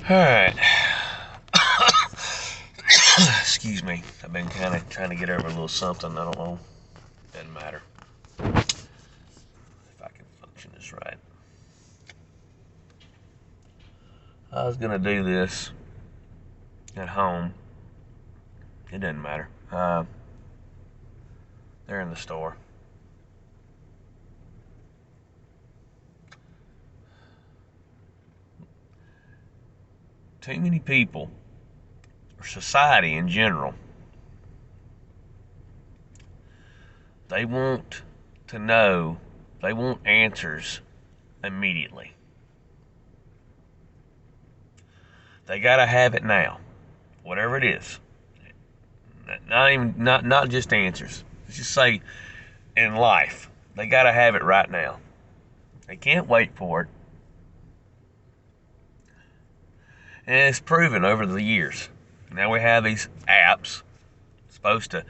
Alright. Excuse me. I've been kind of trying to get over a little something. I don't know. Doesn't matter. If I can function this right. I was going to do this at home. It doesn't matter. They're in the store. Too many people, or society in general, they want to know, they want answers immediately. They gotta have it now, whatever it is. Not just answers. Let's just say in life, they gotta have it right now. They can't wait for it. And it's proven over the years. Now we have these apps supposed to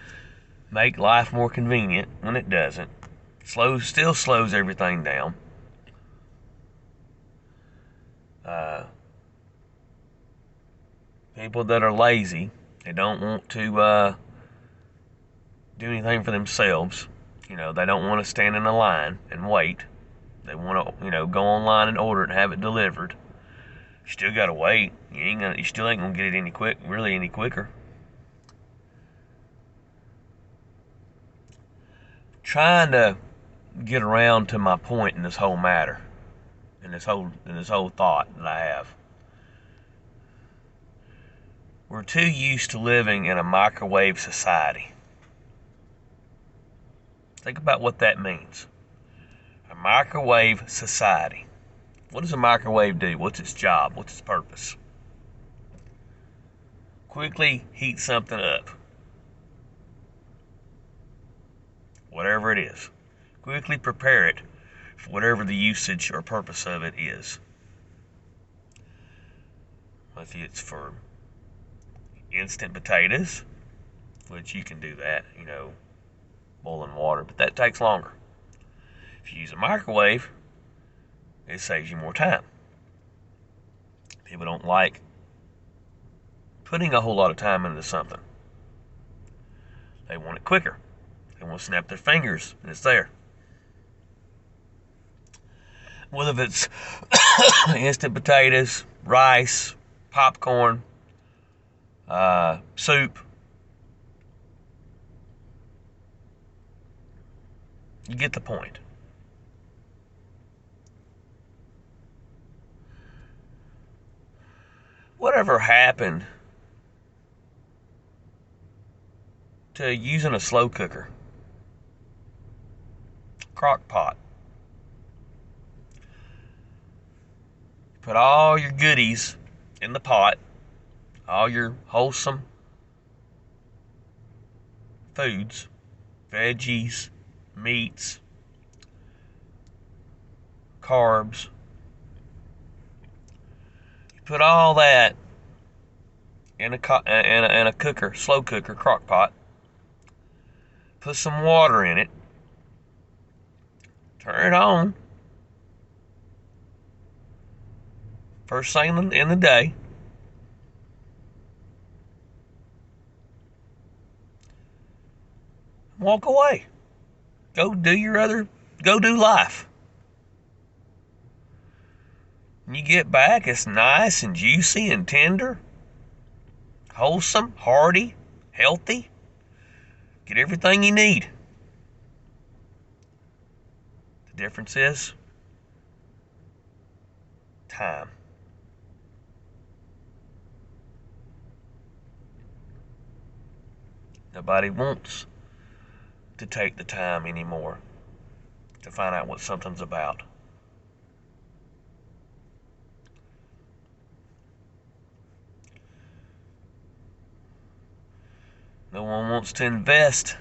make life more convenient when it doesn't. Still slows everything down. People that are lazy, they don't want to do anything for themselves. They don't want to stand in a line and wait. They want to, go online and order it and have it delivered. You still gotta wait. You still ain't gonna get it any quicker. Trying to get around to my point in this whole matter, in this whole thought that I have. We're too used to living in a microwave society. Think about what that means. A microwave society. What does a microwave do? What's its job? What's its purpose? Quickly heat something up. Whatever it is. Quickly prepare it for whatever the usage or purpose of it is. If it's for instant potatoes, which you can do that, boiling water, but that takes longer. If you use a microwave, it saves you more time. People don't like putting a whole lot of time into something. They want it quicker. They want to snap their fingers and it's there. Whether it's instant potatoes, rice, popcorn, soup, you get the point. Whatever happened to using a slow cooker, crock pot? Put all your goodies in the pot, all your wholesome foods, veggies, meats, carbs. You put all that in a cooker, slow cooker, crock pot. Put some water in it. Turn it on. First thing in the day. Walk away. Go do life. When you get back, it's nice and juicy and tender, wholesome, hearty, healthy. Get everything you need. The difference is time. Nobody wants to take the time anymore to find out what something's about. No one wants to invest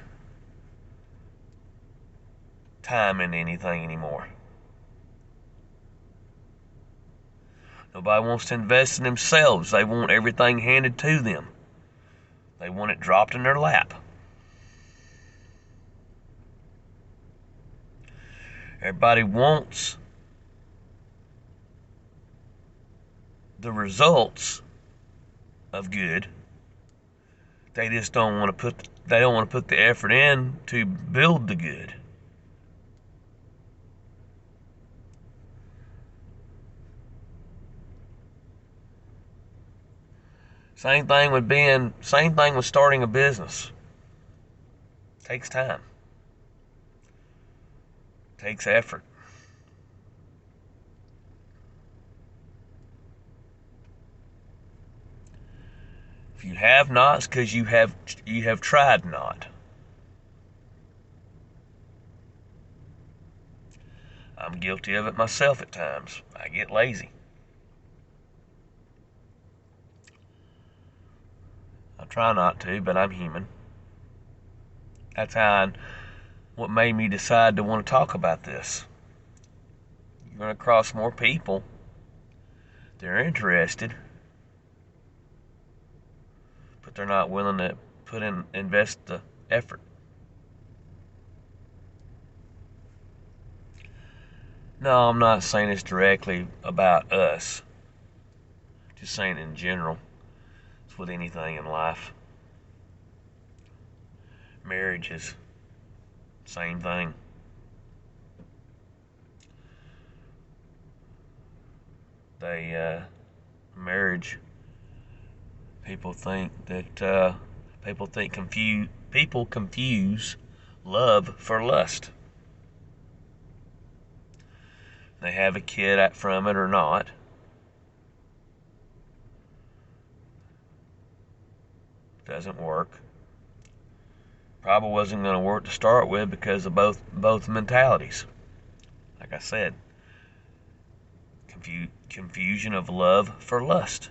time in anything anymore. Nobody wants to invest in themselves. They want everything handed to them. They want it dropped in their lap. Everybody wants the results of good. They just don't want to put the effort in to build the good. Same thing with starting a business. Takes time. Takes effort. If you have not, it's because you have tried not. I'm guilty of it myself at times. I get lazy. I try not to, but I'm human. That's what made me decide to want to talk about this. You're going to cross more people. They're interested, but they're not willing to invest the effort. No, I'm not saying this directly about us. Just saying in general. It's with anything in life. Marriage is the same thing. Marriage, people confuse love for lust. They have a kid from it or not. Doesn't work. Probably wasn't going to work to start with because of both mentalities. Like I said, confusion of love for lust.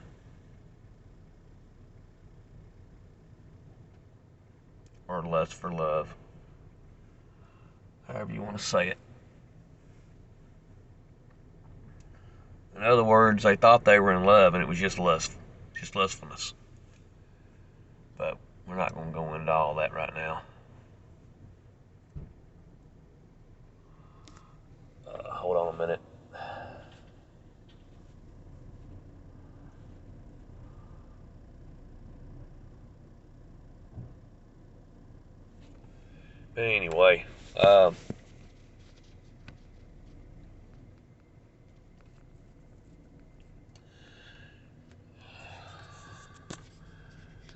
Or lust for love. However you want to say it. In other words, they thought they were in love and it was just lustfulness. But we're not going to go into all that right now. Hold on a minute. But anyway,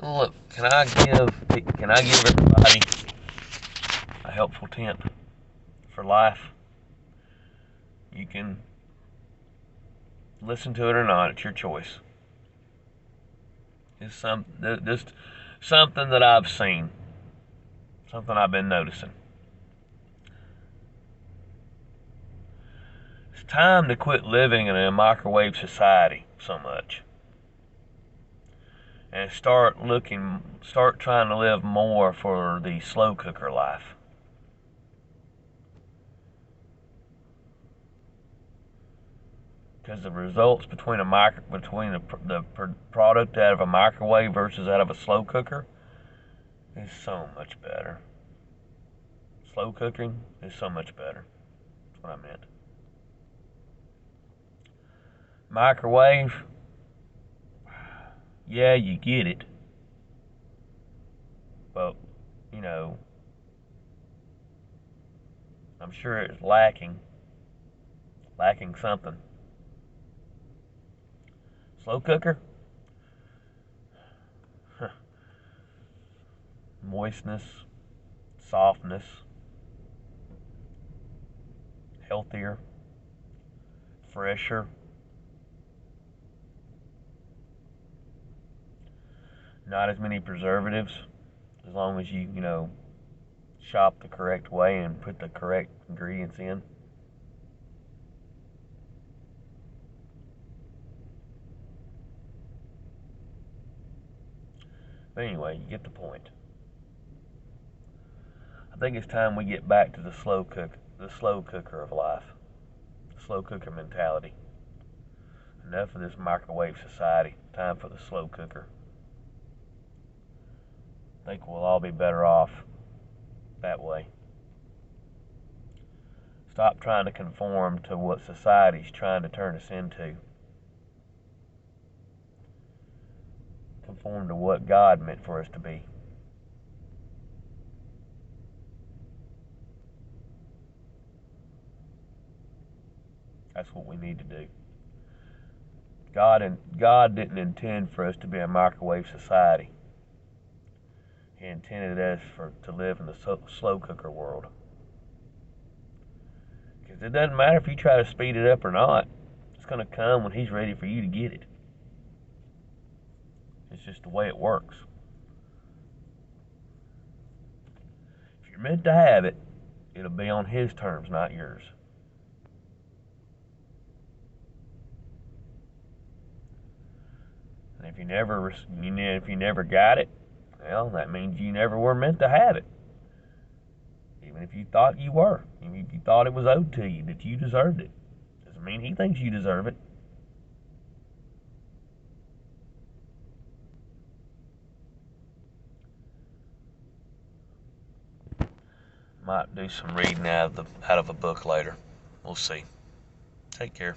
look, can I give everybody a helpful tip for life? You can listen to it or not. It's your choice. It's just something that I've seen, something I've been noticing. It's time to quit living in a microwave society so much. And start trying to live more for the slow cooker life. Because the results between the product out of a microwave versus out of a slow cooker is so much better. Slow cooking is so much better. That's what I meant. Microwave, yeah, you get it. But, I'm sure it's lacking something. Slow cooker, moistness, softness, healthier, fresher, not as many preservatives, as long as you shop the correct way and put the correct ingredients in. But anyway, you get the point. I think it's time we get back to the slow cooker of life, the slow cooker mentality. Enough of this microwave society. Time for the slow cooker. I think we'll all be better off that way. Stop trying to conform to what society's trying to turn us into. conform to what God meant for us to be. That's what we need to do. God didn't intend for us to be a microwave society. He intended us to live in the slow cooker world. Because it doesn't matter if you try to speed it up or not. It's going to come when He's ready for you to get it. It's just the way it works. If you're meant to have it, it'll be on His terms, not yours. And if you never got it, well, that means you never were meant to have it. Even if you thought you were, even if you thought it was owed to you, that you deserved it, doesn't mean He thinks you deserve it. Might do some reading out of a book later. We'll see. Take care.